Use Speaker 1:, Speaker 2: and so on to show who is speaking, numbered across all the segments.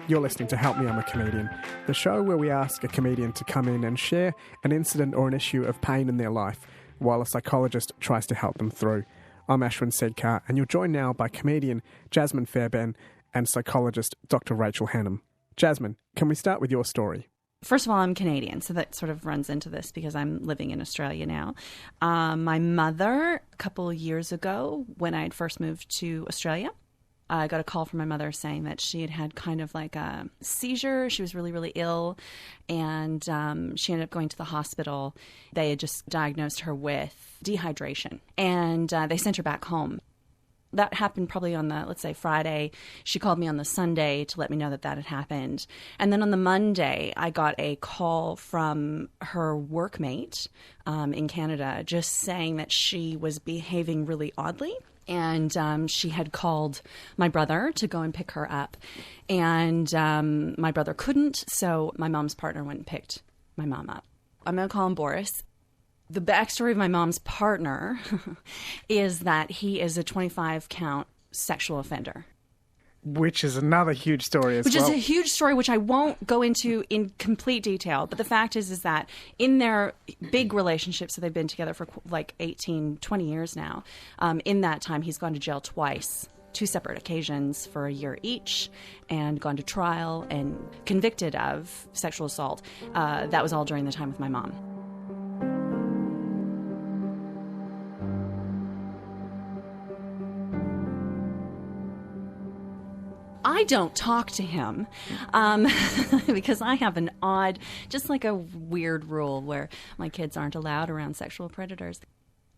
Speaker 1: You're listening to Help Me, I'm a Comedian, the show where we ask a comedian to come in and share an incident or an issue of pain in their life while a psychologist tries to help them through. I'm Ashwin Segkar, and you're joined now by comedian Jasmine Fairbairn and psychologist Dr Rachel Hannam. Jasmine, can we start with your story?
Speaker 2: First of all, I'm Canadian, so that sort of runs into this because I'm living in Australia now. My mother, a couple of years ago, when I had first moved to Australia, I got a call from my mother saying that she had had kind of like a seizure. She was really, really ill, and she ended up going to the hospital. They had just diagnosed her with dehydration, and they sent her back home. That happened probably on the, let's say, Friday. She called me on the Sunday to let me know that that had happened. And then on the Monday, I got a call from her workmate in Canada just saying that she was behaving really oddly. And she had called my brother to go and pick her up. And my brother couldn't, so my mom's partner went and picked my mom up. I'm going to call him Boris. The backstory of my mom's partner is that he is a 25-count sexual offender.
Speaker 1: Which is another huge story as well.
Speaker 2: Which is a huge story, which I won't go into in complete detail. But the fact is that in their big relationships, so they've been together for like 18, 20 years now, in that time, he's gone to jail twice, 2 separate occasions for a year each, and gone to trial and convicted of sexual assault. That was all during the time with my mom. I don't talk to him because I have an odd, just like a weird rule where my kids aren't allowed around sexual predators.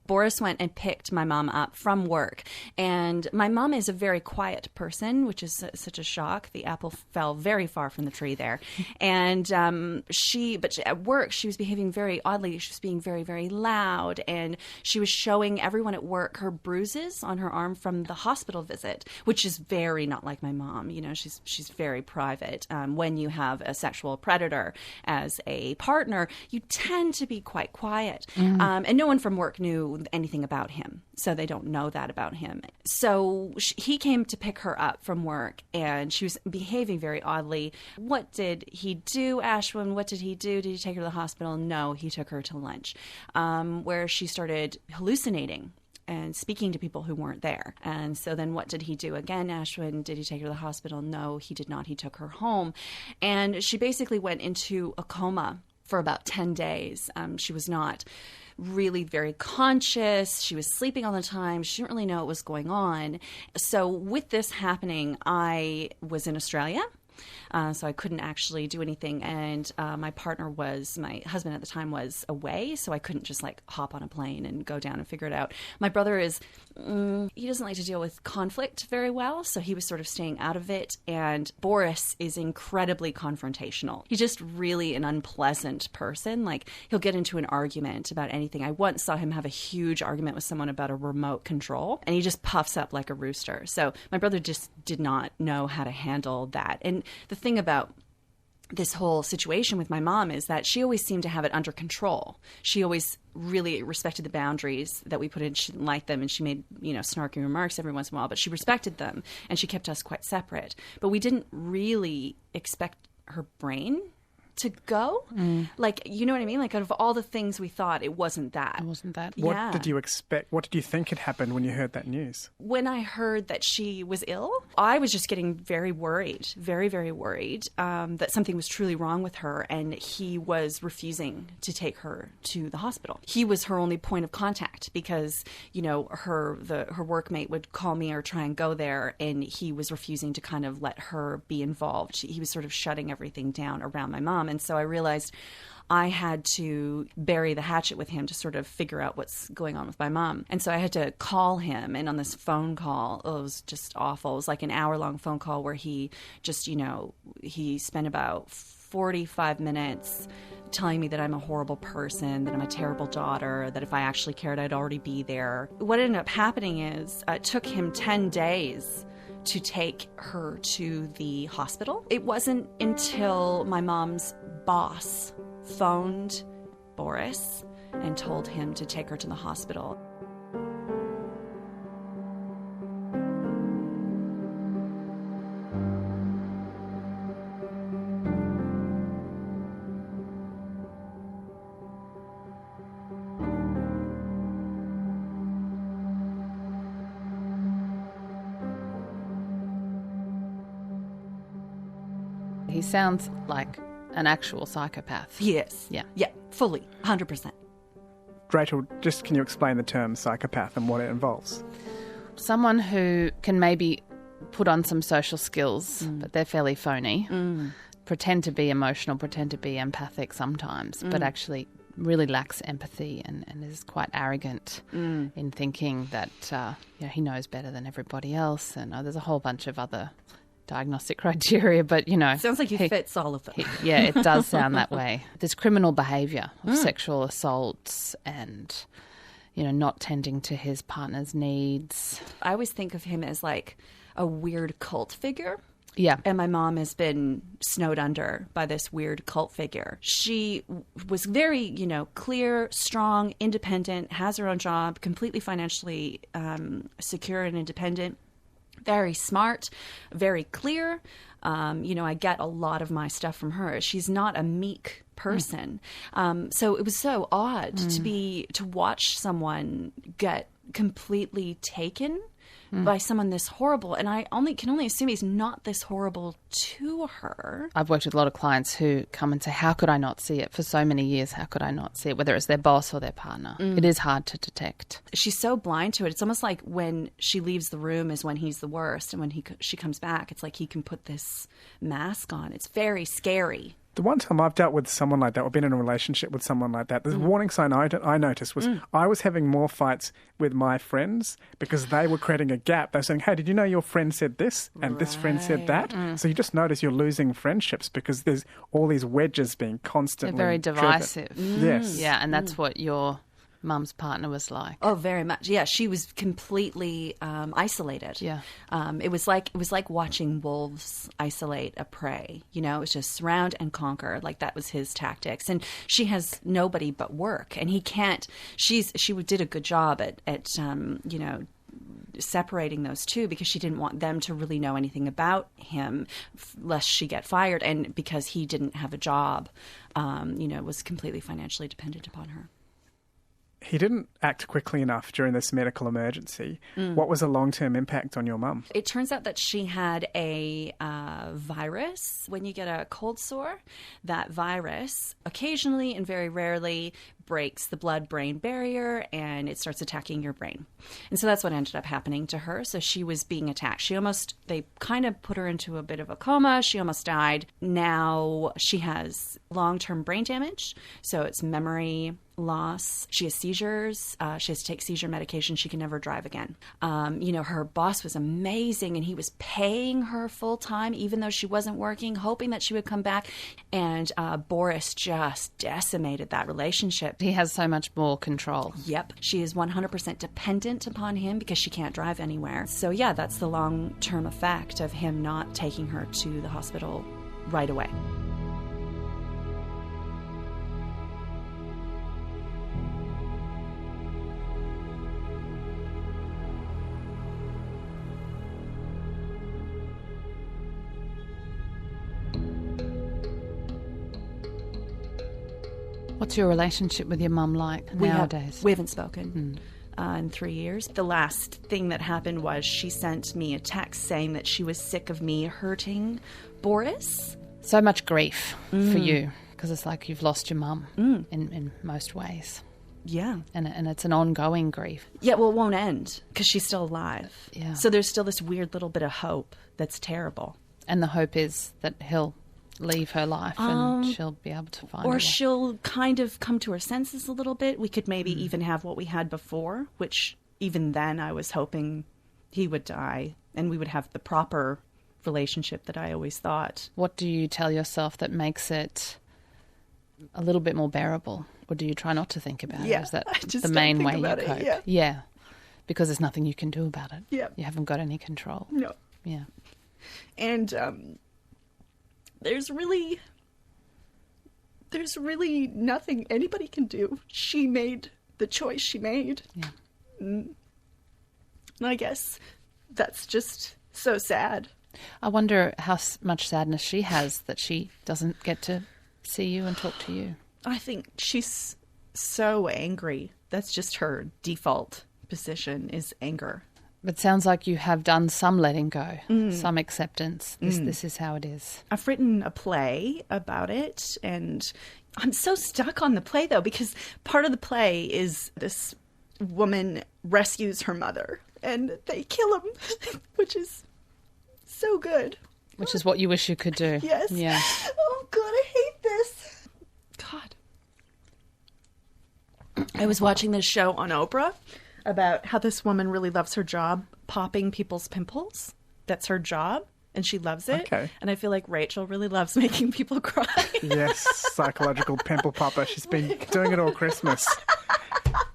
Speaker 2: Boris went and picked my mom up from work, and my mom is a very quiet person, which is such a shock. The apple fell very far from the tree there. And but at work, she was behaving very oddly. She was being very, very loud, and she was showing everyone at work her bruises on her arm from the hospital visit, which is very not like my mom. You know, she's very private. When you have a sexual predator as a partner, you tend to be quite quiet. And no one from work knew anything about him, so they don't know that about him. So he came to pick her up from work, and she was behaving very oddly. What did he do, Ashwin? What did he do? Did he take her to the hospital? No, he took her to lunch, where she started hallucinating and speaking to people who weren't there. And so then what did he do again, Ashwin? Did he take her to the hospital? No, he did not. He took her home. And she basically went into a coma for about 10 days. She was not really very conscious. She was sleeping all the time. She didn't really know what was going on. So with this happening, I was in Australia. So I couldn't actually do anything. And my husband at the time was away, so I couldn't just like hop on a plane and go down and figure it out. My brother he doesn't like to deal with conflict very well, so he was sort of staying out of it. And Boris is incredibly confrontational. He's just really an unpleasant person. Like, he'll get into an argument about anything. I once saw him have a huge argument with someone about a remote control, and he just puffs up like a rooster. So my brother just did not know how to handle that. And the thing about this whole situation with my mom is that she always seemed to have it under control. She always really respected the boundaries that we put in. She didn't like them, and she made, snarky remarks every once in a while, but she respected them, and she kept us quite separate. But we didn't really expect her brain to go. Like, you know what I mean? Like, out of all the things we thought, it wasn't that.
Speaker 3: It wasn't that.
Speaker 1: What did you expect? What did you think had happened when you heard that news?
Speaker 2: When I heard that she was ill, I was just getting very worried, very, very worried that something was truly wrong with her, and he was refusing to take her to the hospital. He was her only point of contact because, her workmate would call me or try and go there, and he was refusing to kind of let her be involved. He was sort of shutting everything down around my mom. And so I realized I had to bury the hatchet with him to sort of figure out what's going on with my mom. And so I had to call him. And on this phone call, it was just awful. It was like an hour-long phone call where he just, he spent about 45 minutes telling me that I'm a horrible person, that I'm a terrible daughter, that if I actually cared, I'd already be there. What ended up happening is it took him 10 days to take her to the hospital. It wasn't until my mom's boss phoned Boris and told him to take her to the hospital.
Speaker 3: he sounds like an actual psychopath.
Speaker 2: He is.
Speaker 3: Yeah.
Speaker 2: Yeah, fully, 100%.
Speaker 1: Rachel, just can you explain the term psychopath and what it involves?
Speaker 3: Someone who can maybe put on some social skills, but they're fairly phony, pretend to be emotional, pretend to be empathic sometimes, but actually really lacks empathy and is quite arrogant in thinking that he knows better than everybody else. And there's a whole bunch of other diagnostic criteria, but,
Speaker 2: Sounds like he fits all of them.
Speaker 3: Yeah, it does sound that way. There's criminal behaviour of sexual assaults and, not tending to his partner's needs.
Speaker 2: I always think of him as like a weird cult figure.
Speaker 3: Yeah.
Speaker 2: And my mom has been snowed under by this weird cult figure. She was very, clear, strong, independent, has her own job, completely financially secure and independent, very smart, very clear. I get a lot of my stuff from her. She's not a meek person. So it was so odd to watch someone get completely taken by someone this horrible. And I can only assume he's not this horrible to her.
Speaker 3: I've worked with a lot of clients who come and say, how could I not see it? For so many years, how could I not see it? Whether it's their boss or their partner. It is hard to detect.
Speaker 2: She's so blind to it. It's almost like when she leaves the room is when he's the worst. And when she comes back, it's like he can put this mask on. It's very scary.
Speaker 1: The one time I've dealt with someone like that or been in a relationship with someone like that, the warning sign I noticed was I was having more fights with my friends because they were creating a gap. They were saying, hey, did you know your friend said this and this friend said that? So you just notice you're losing friendships because there's all these wedges being constantly
Speaker 3: They're very divisive.
Speaker 1: Yes.
Speaker 3: Yeah, and that's what your mum's partner was like.
Speaker 2: Oh, very much. Yeah, she was completely isolated.
Speaker 3: Yeah.
Speaker 2: It was like watching wolves isolate a prey. It was just surround and conquer. Like that was his tactics. And she has nobody but work, and he can't. She did a good job at separating those two because she didn't want them to really know anything about him lest she get fired, and because he didn't have a job, was completely financially dependent upon her.
Speaker 1: He didn't act quickly enough during this medical emergency. What was the long-term impact on your mum?
Speaker 2: It turns out that she had a virus. When you get a cold sore, that virus occasionally and very rarely breaks the blood-brain barrier and it starts attacking your brain. And so that's what ended up happening to her. So she was being attacked. They kind of put her into a bit of a coma. She almost died. Now she has long-term brain damage. So it's memory loss. She has seizures. She has to take seizure medication. She can never drive again. Her boss was amazing and he was paying her full time, even though she wasn't working, hoping that she would come back. And Boris just decimated that relationship.
Speaker 3: He has so much more control.
Speaker 2: Yep. She is 100% dependent upon him because she can't drive anywhere. So yeah, that's the long-term effect of him not taking her to the hospital right away.
Speaker 3: What's your relationship with your mum like nowadays?
Speaker 2: We haven't spoken in 3 years. The last thing that happened was she sent me a text saying that she was sick of me hurting Boris.
Speaker 3: So much grief for you because it's like you've lost your mum in most ways.
Speaker 2: Yeah.
Speaker 3: And it's an ongoing grief.
Speaker 2: Yeah, well, it won't end because she's still alive.
Speaker 3: Yeah.
Speaker 2: So there's still this weird little bit of hope that's terrible.
Speaker 3: And the hope is that he'll leave her life and she'll be able to find
Speaker 2: or
Speaker 3: her.
Speaker 2: She'll kind of come to her senses a little bit. We could maybe even have what we had before, which even then I was hoping he would die and we would have the proper relationship that I always thought.
Speaker 3: What do you tell yourself that makes it a little bit more bearable? Or do you try not to think about it? Is that the main way you cope? Yeah. Because there's nothing you can do about it.
Speaker 2: Yeah.
Speaker 3: You haven't got any control.
Speaker 2: No.
Speaker 3: Yeah.
Speaker 2: And there's really nothing anybody can do. She made the choice she made.
Speaker 3: Yeah.
Speaker 2: And I guess that's just so sad.
Speaker 3: I wonder how much sadness she has that she doesn't get to see you and talk to you.
Speaker 2: I think she's so angry. That's just her default position is anger.
Speaker 3: But sounds like you have done some letting go, some acceptance. This is how it is.
Speaker 2: I've written a play about it, and I'm so stuck on the play, though, because part of the play is this woman rescues her mother, and they kill him, which is so good.
Speaker 3: Which is what you wish you could do.
Speaker 2: Yes.
Speaker 3: Yeah.
Speaker 2: Oh, God, I hate this. God. I was watching this show on Oprah about how this woman really loves her job, popping people's pimples. That's her job, and she loves it.
Speaker 1: Okay.
Speaker 2: And I feel like Rachel really loves making people cry.
Speaker 1: Yes, psychological pimple popper. She's been doing it all Christmas.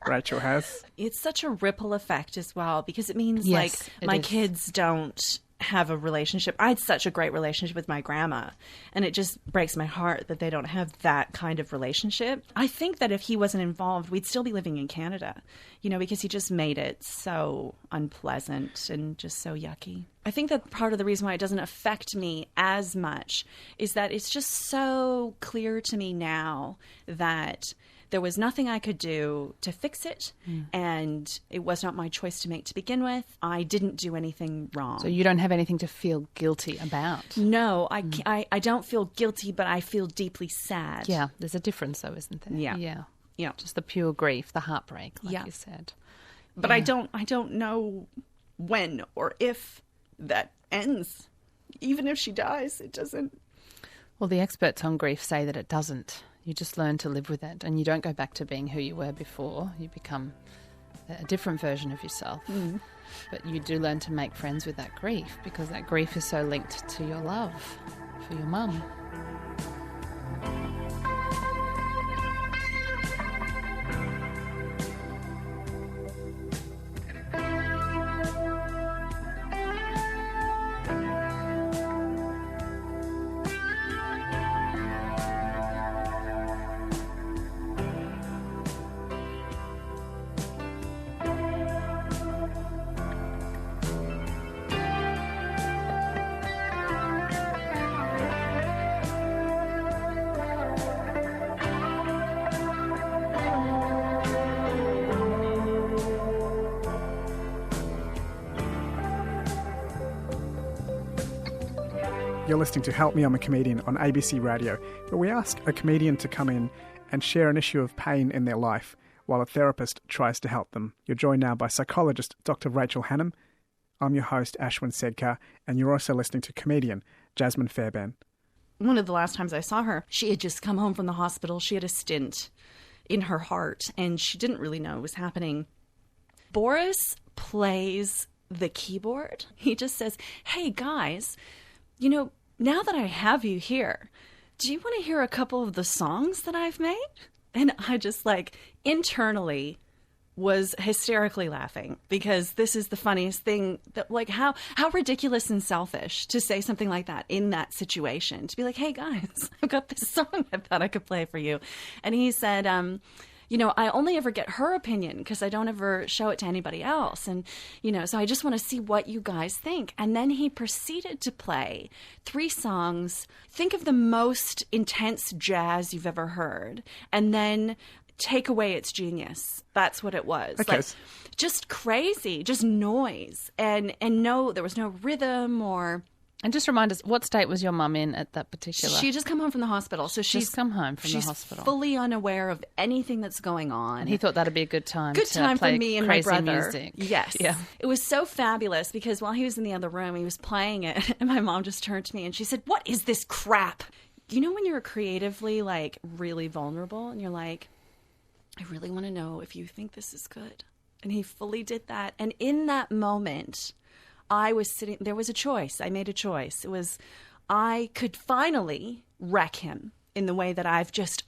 Speaker 1: Rachel has.
Speaker 2: It's such a ripple effect as well, because it means
Speaker 3: Yes, it
Speaker 2: my
Speaker 3: is.
Speaker 2: kids don't have a relationship. I had such a great relationship with my grandma, and it just breaks my heart that they don't have that kind of relationship. I think that if he wasn't involved, we'd still be living in Canada, because he just made it so unpleasant and just so yucky. I think that part of the reason why it doesn't affect me as much is that it's just so clear to me now that there was nothing I could do to fix it, and it was not my choice to make to begin with. I didn't do anything wrong.
Speaker 3: So you don't have anything to feel guilty about.
Speaker 2: No, I don't feel guilty, but I feel deeply sad.
Speaker 3: Yeah, there's a difference though, isn't there?
Speaker 2: Yeah. Yeah.
Speaker 3: Just the pure grief, the heartbreak, like
Speaker 2: Yeah.
Speaker 3: you said.
Speaker 2: But I don't know when or if that ends. Even if she dies, it doesn't.
Speaker 3: Well, the experts on grief say that it doesn't. You just learn to live with it, and you don't go back to being who you were before. You become a different version of yourself. But you do learn to make friends with that grief, because that grief is so linked to your love for your mum.
Speaker 1: You're listening to Help Me, I'm a Comedian on ABC Radio, where we ask a comedian to come in and share an issue of pain in their life while a therapist tries to help them. You're joined now by psychologist Dr Rachel Hannam. I'm your host, Ashwin Segkar, and you're also listening to comedian Jasmine Fairbairn.
Speaker 2: One of the last times I saw her, she had just come home from the hospital. She had a stint in her heart, and she didn't really know what was happening. Boris plays the keyboard. He just says, "Hey, guys, now that I have you here, do you want to hear a couple of the songs that I've made?" And I just internally was hysterically laughing, because this is the funniest thing that how ridiculous and selfish to say something like that in that situation, to be like, "Hey guys, I've got this song I thought I could play for you." And he said, I only ever get her opinion because I don't ever show it to anybody else. And, so I just want to see what you guys think. And then he proceeded to play 3 songs. Think of the most intense jazz you've ever heard, and then take away its genius. That's what it was.
Speaker 1: Okay.
Speaker 2: Just crazy, just noise. And no, there was no rhythm or...
Speaker 3: And just remind us, what state was your mum in at that particular...
Speaker 2: She just come home from the hospital. So she's
Speaker 3: come home from the hospital.
Speaker 2: She's fully unaware of anything that's going on.
Speaker 3: And he thought that'd be a good time
Speaker 2: for
Speaker 3: play
Speaker 2: me and my
Speaker 3: crazy
Speaker 2: brother.
Speaker 3: Music.
Speaker 2: Yes.
Speaker 3: Yeah.
Speaker 2: It was so fabulous, because while he was in the other room, he was playing it, and my mom just turned to me and she said, "What is this crap?" When you're creatively really vulnerable and you're like, "I really want to know if you think this is good." And he fully did that. And in that moment, I was sitting, there was a choice. I made a choice. It was, I could finally wreck him in the way that I've just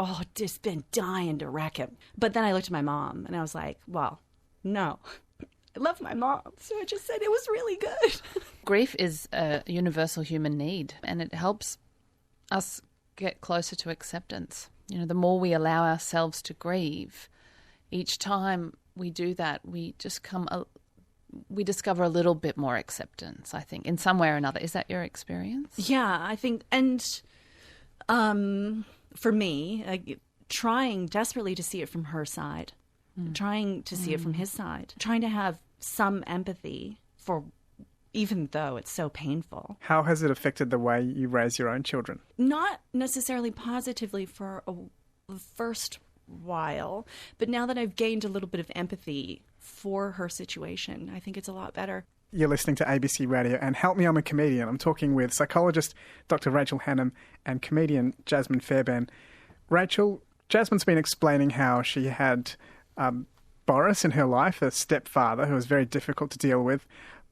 Speaker 2: been dying to wreck him. But then I looked at my mom and I was like, well, no, I love my mom. So I just said it was really good.
Speaker 3: Grief is a universal human need, and it helps us get closer to acceptance. The more we allow ourselves to grieve, each time we do that, we discover a little bit more acceptance, I think, in some way or another. Is that your experience?
Speaker 2: Yeah, I think, and for me, trying desperately to see it from her side, trying to see it from his side, trying to have some empathy even though it's so painful.
Speaker 1: How has it affected the way you raise your own children?
Speaker 2: Not necessarily positively for the first while, but now that I've gained a little bit of empathy for her situation, I think it's a lot better.
Speaker 1: You're listening to ABC Radio and Help Me, I'm a Comedian. I'm talking with psychologist Dr Rachel Hannam and comedian Jasmine Fairbairn. Rachel, Jasmine's been explaining how she had Boris in her life, a stepfather who was very difficult to deal with,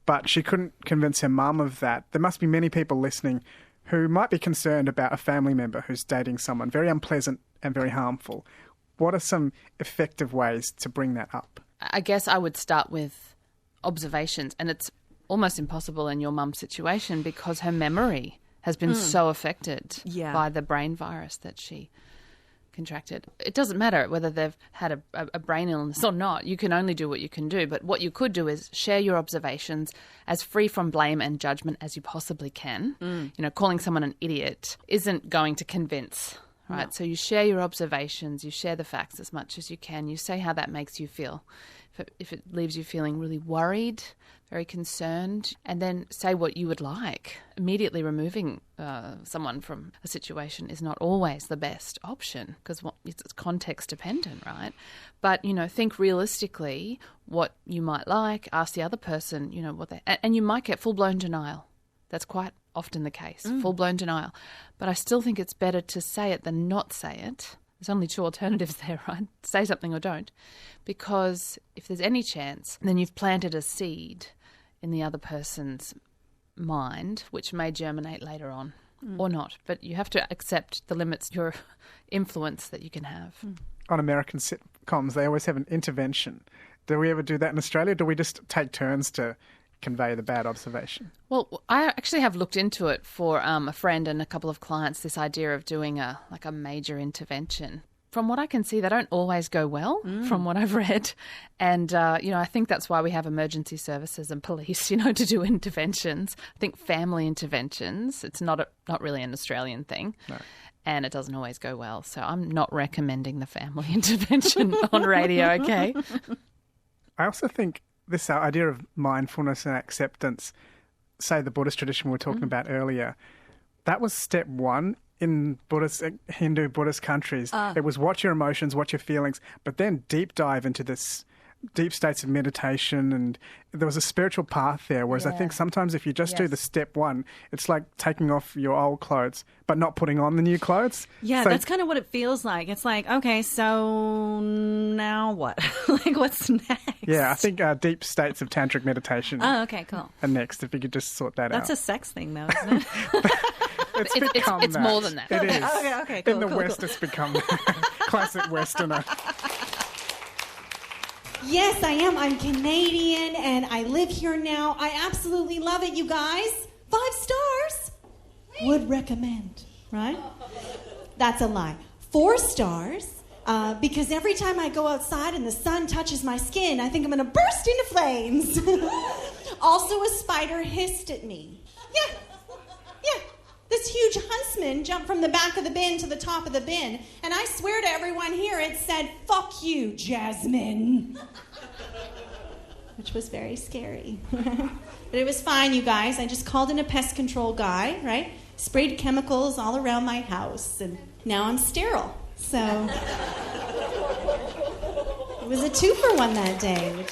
Speaker 1: but she couldn't convince her mum of that. There must be many people listening who might be concerned about a family member who's dating someone very unpleasant and very harmful. What are some effective ways to bring that up?
Speaker 3: I guess I would start with observations, and it's almost impossible in your mum's situation because her memory has been so affected by the brain virus that she contracted. It doesn't matter whether they've had a brain illness or not. You can only do what you can do. But what you could do is share your observations as free from blame and judgment as you possibly can. You know, calling someone an idiot isn't going to convince, right? No. So you share your observations, you share the facts as much as you can. You say how that makes you feel. If it leaves you feeling really worried, very concerned, and then say what you would like. Immediately removing someone from a situation is not always the best option because it's context dependent, right? But, you know, think realistically what you might like, ask the other person, you know, what they... And you might get full-blown denial. That's quite often the case, full-blown denial. But I still think it's better to say it than not say it. There's only two alternatives there, right? Say something or don't. Because if there's any chance, then you've planted a seed in the other person's mind, which may germinate later on or not. But you have to accept the limits, your influence that you can have.
Speaker 1: On American sitcoms, they always have an intervention. Do we ever do that in Australia? Do we just take turns to convey the bad observation?
Speaker 3: Well, I actually have looked into it for a friend and a couple of clients, this idea of doing a major intervention. From what I can see, they don't always go well, from what I've read. And, I think that's why we have emergency services and police, to do interventions. I think family interventions, it's not really an Australian thing. No. And it doesn't always go well. So I'm not recommending the family intervention on radio, okay?
Speaker 1: I also think this idea of mindfulness and acceptance, say the Buddhist tradition we were talking about earlier, that was step one in Hindu Buddhist countries. It was watch your emotions, watch your feelings, but then deep dive into this deep states of meditation, and there was a spiritual path there, whereas I think sometimes if you just do the step one, it's like taking off your old clothes but not putting on the new clothes.
Speaker 2: Yeah, so, that's kind of what it feels like. It's like, okay, so now what? Like, what's next?
Speaker 1: Yeah, I think deep states of tantric meditation.
Speaker 2: Oh, okay, cool.
Speaker 1: And next, if you could just sort that out.
Speaker 2: That's a sex thing, though, isn't it?
Speaker 3: It's more than that.
Speaker 1: It is.
Speaker 2: Okay, cool.
Speaker 1: In the West, it's become classic Westerner.
Speaker 4: Yes, I am. I'm Canadian, and I live here now. I absolutely love it, you guys. 5 stars. Would recommend, right? That's a lie. 4 stars, because every time I go outside and the sun touches my skin, I think I'm going to burst into flames. Also, a spider hissed at me. Yeah. This huge huntsman jumped from the back of the bin to the top of the bin, and I swear to everyone here it said, "Fuck you, Jasmine." Which was very scary. But it was fine, you guys. I just called in a pest control guy, right? Sprayed chemicals all around my house, and now I'm sterile. So it was a 2-for-1 that day.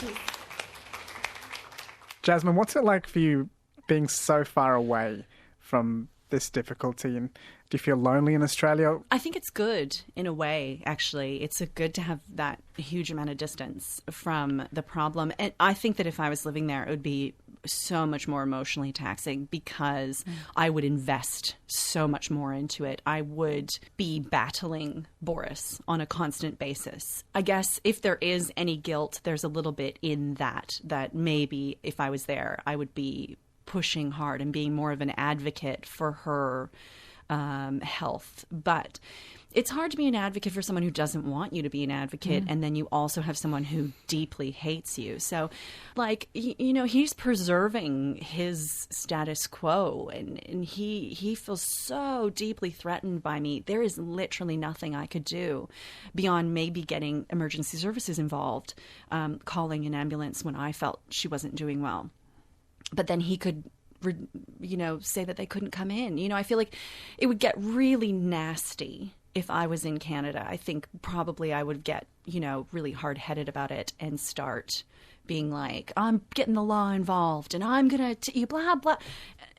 Speaker 1: Jasmine, what's it like for you being so far away from this difficulty, and do you feel lonely in Australia?
Speaker 2: I think it's good in a way, actually. It's good to have that huge amount of distance from the problem. And I think that if I was living there, it would be so much more emotionally taxing because I would invest so much more into it. I would be battling Boris on a constant basis. I guess if there is any guilt, there's a little bit in that maybe if I was there, I would be pushing hard and being more of an advocate for her health. But it's hard to be an advocate for someone who doesn't want you to be an advocate, and then you also have someone who deeply hates you. So, he's preserving his status quo, and he feels so deeply threatened by me. There is literally nothing I could do beyond maybe getting emergency services involved, calling an ambulance when I felt she wasn't doing well. but then he could, say that they couldn't come in. I feel like it would get really nasty if I was in Canada. I think probably I would get, really hard-headed about it and start being like, I'm getting the law involved and I'm going to, blah, blah.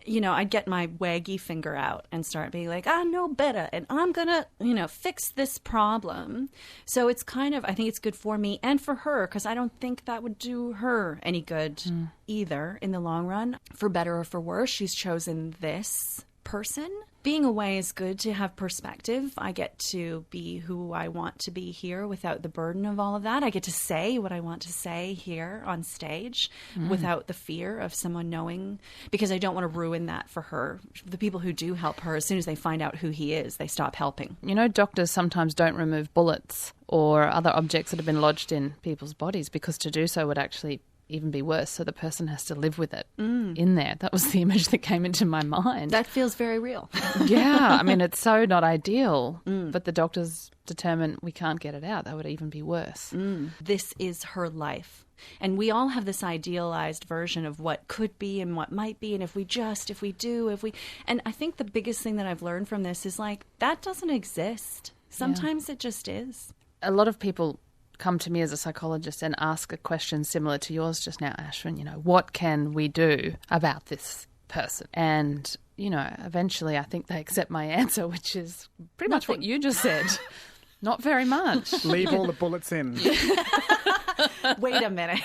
Speaker 2: I'd get my waggy finger out and start being like, I know better and I'm going to, fix this problem. So it's kind of, I think it's good for me and for her, because I don't think that would do her any good either in the long run. For better or for worse, she's chosen this person. Being away is good to have perspective. I get to be who I want to be here without the burden of all of that. I get to say what I want to say here on stage without the fear of someone knowing, because I don't want to ruin that for her. The people who do help her, as soon as they find out who he is, they stop helping.
Speaker 3: Doctors sometimes don't remove bullets or other objects that have been lodged in people's bodies, because to do so would actually even be worse, so the person has to live with it in there. That was the image that came into my mind.
Speaker 2: That feels very real.
Speaker 3: Yeah, I mean, it's so not ideal, but the doctors determine we can't get it out. That would even be worse.
Speaker 2: This is her life. And we all have this idealized version of what could be and what might be, and if we do. And I think the biggest thing that I've learned from this is, like, that doesn't exist. Sometimes it just is.
Speaker 3: A lot of people come to me as a psychologist and ask a question similar to yours just now, Ashwin, what can we do about this person? And, eventually I think they accept my answer, which is pretty much what you just said. Not very much.
Speaker 1: Leave all the bullets in.
Speaker 2: Wait a minute.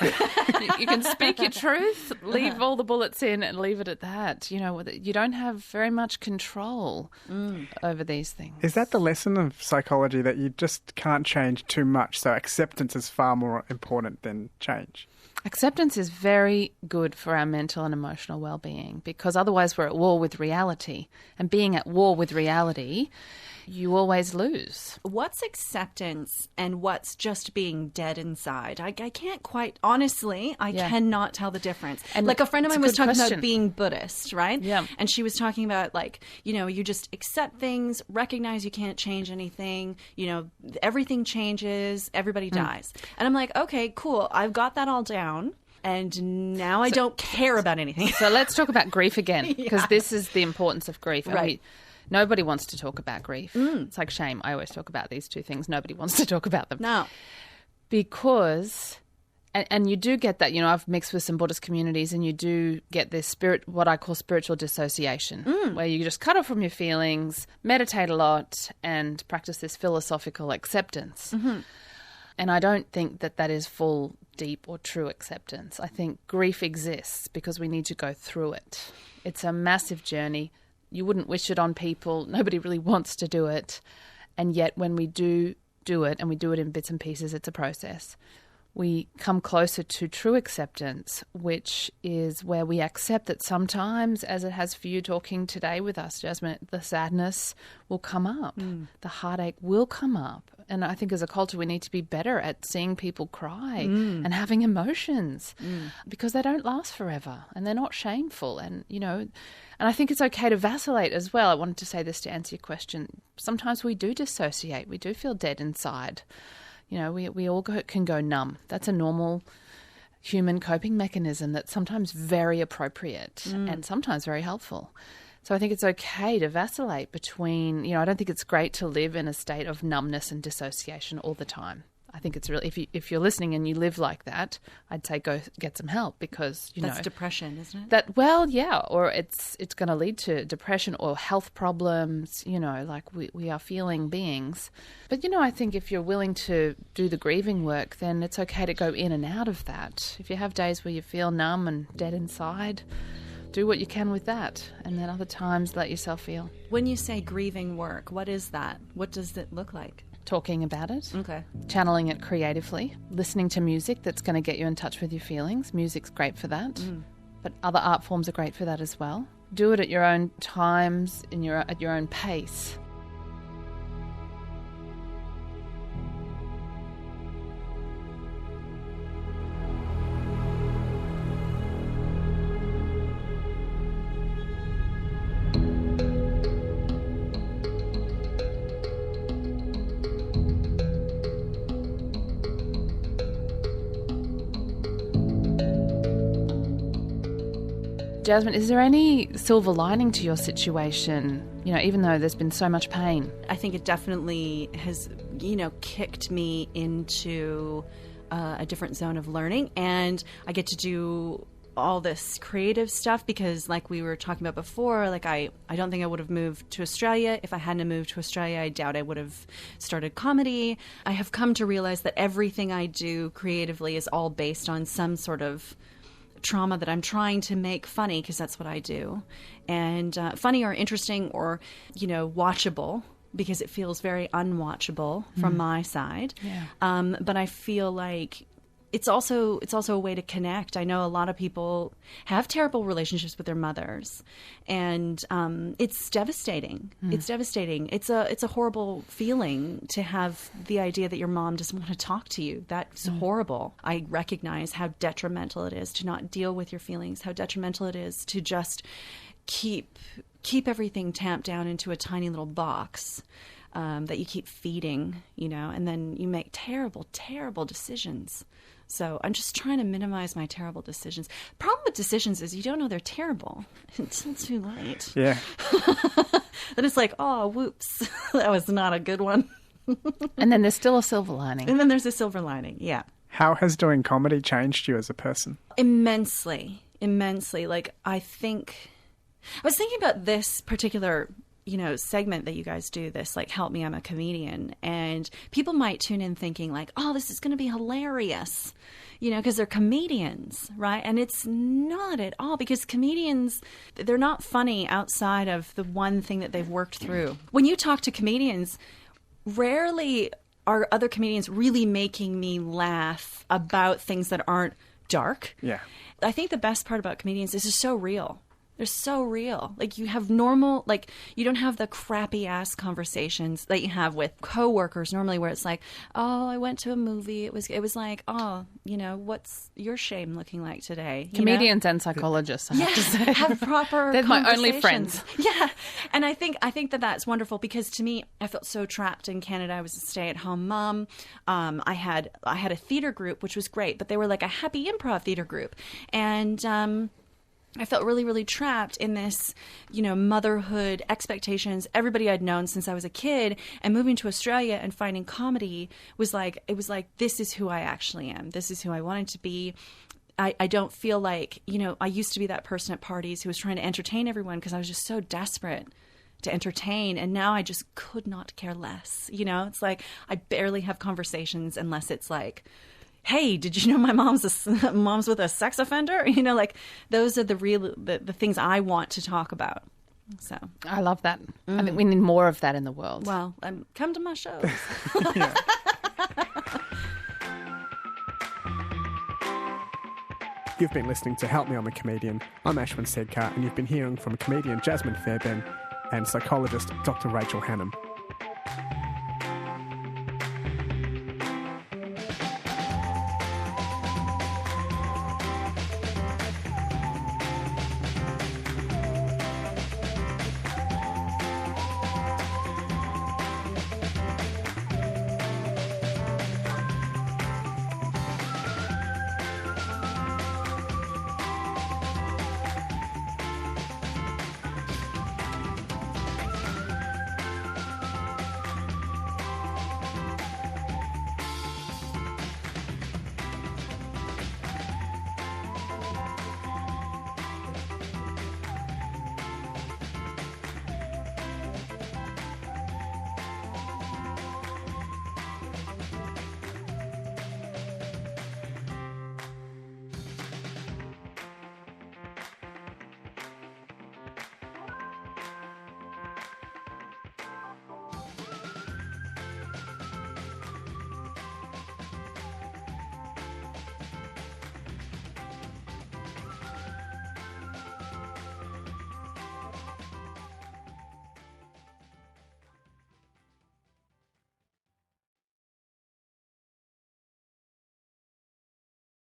Speaker 3: You can speak your truth, leave all the bullets in and leave it at that. You don't have very much control over these things.
Speaker 1: Is that the lesson of psychology, that you just can't change too much? So acceptance is far more important than change.
Speaker 3: Acceptance is very good for our mental and emotional well-being, because otherwise we're at war with reality. And being at war with reality, you always lose.
Speaker 2: What's acceptance and what's just being dead inside? I can't quite, honestly, I cannot tell the difference. And like, a friend of mine was talking about being Buddhist, right?
Speaker 3: Yeah.
Speaker 2: And she was talking about, like, you just accept things, recognize you can't change anything, everything changes, everybody dies. And I'm like, okay, cool, I've got that all down. And now I don't care about anything.
Speaker 3: So let's talk about grief again, because this is the importance of grief.
Speaker 2: Right.
Speaker 3: Nobody wants to talk about grief. It's like shame. I always talk about these two things. Nobody wants to talk about them.
Speaker 2: No.
Speaker 3: Because, and you do get that, I've mixed with some Buddhist communities, and you do get this what I call spiritual dissociation, where you just cut off from your feelings, meditate a lot, and practice this philosophical acceptance. And I don't think that is full, deep or true acceptance. I think grief exists because we need to go through it. It's a massive journey. You wouldn't wish it on people. Nobody really wants to do it. And yet when we do it, and we do it in bits and pieces, it's a process, we come closer to true acceptance, which is where we accept that sometimes, as it has for you talking today with us, Jasmine, the sadness will come up. The heartache will come up. And I think as a culture, we need to be better at seeing people cry and having emotions, because they don't last forever and they're not shameful. And, and I think it's okay to vacillate as well. I wanted to say this to answer your question. Sometimes we do dissociate. We do feel dead inside. We all can go numb. That's a normal human coping mechanism that's sometimes very appropriate and sometimes very helpful. So I think it's okay to vacillate between, I don't think it's great to live in a state of numbness and dissociation all the time. I think it's really, if you're listening and you live like that, I'd say go get some help, because,
Speaker 2: that's depression, isn't it?
Speaker 3: Or it's going to lead to depression or health problems, like we are feeling beings. But, I think if you're willing to do the grieving work, then it's okay to go in and out of that. If you have days where you feel numb and dead inside, do what you can with that, and then other times let yourself feel.
Speaker 2: When you say grieving work, what is that? What does it look like?
Speaker 3: Talking about it.
Speaker 2: Okay.
Speaker 3: Channeling it creatively. Listening to music that's going to get you in touch with your feelings. Music's great for that. But other art forms are great for that as well. Do it at your own times, at your own pace. Jasmine, is there any silver lining to your situation, even though there's been so much pain?
Speaker 2: I think it definitely has, kicked me into a different zone of learning, and I get to do all this creative stuff because, like we were talking about before, like I don't think I would have moved to Australia. If I hadn't moved to Australia, I doubt I would have started comedy. I have come to realize that everything I do creatively is all based on some sort of trauma that I'm trying to make funny, because that's what I do. And funny or interesting or, watchable, because it feels very unwatchable from my side. Yeah. But I feel like it's also a way to connect. I know a lot of people have terrible relationships with their mothers, and it's devastating. It's devastating. It's a horrible feeling to have the idea that your mom doesn't want to talk to you. That's horrible. I recognize how detrimental it is to not deal with your feelings, how detrimental it is to just keep everything tamped down into a tiny little box that you keep feeding, and then you make terrible, terrible decisions. So I'm just trying to minimize my terrible decisions. The problem with decisions is you don't know they're terrible until too late.
Speaker 1: Yeah.
Speaker 2: Then it's like, oh, whoops, that was not a good one.
Speaker 3: And then there's still a silver lining.
Speaker 2: And then there's a silver lining, yeah.
Speaker 1: How has doing comedy changed you as a person?
Speaker 2: Immensely. Like, I was thinking about this particular segment that you guys do, this, like, Help Me, I'm a Comedian. And people might tune in thinking, like, oh, this is going to be hilarious, because they're comedians, right? And it's not at all, because comedians, they're not funny outside of the one thing that they've worked through. When you talk to comedians, rarely are other comedians really making me laugh about things that aren't dark.
Speaker 1: Yeah.
Speaker 2: I think the best part about comedians is they're so real. They're so real. Like, you have normal, like, you don't have the crappy ass conversations that you have with coworkers normally, where it's like, oh, I went to a movie. It was like, oh, what's your shame looking like today?
Speaker 3: Comedians and psychologists, I have to say.
Speaker 2: Have proper
Speaker 3: They're my only friends.
Speaker 2: Yeah. And I think that that's wonderful, because to me, I felt so trapped in Canada. I was a stay-at-home mom. I had a theater group, which was great, but they were like a happy improv theater group. And I felt really, really trapped in this, motherhood expectations, everybody I'd known since I was a kid, and moving to Australia and finding comedy was like, this is who I actually am. This is who I wanted to be. I don't feel like, I used to be that person at parties who was trying to entertain everyone because I was just so desperate to entertain. And now I just could not care less. It's like, I barely have conversations unless it's like, hey, did you know my mom's with a sex offender? Like, those are the things I want to talk about. So
Speaker 3: I love that. I think we need more of that in the world.
Speaker 2: Well, come to my shows.
Speaker 1: You've been listening to Help Me, I'm a Comedian. I'm Ashwin Segkar, and you've been hearing from comedian Jasmine Fairbairn and psychologist Dr Rachel Hannam.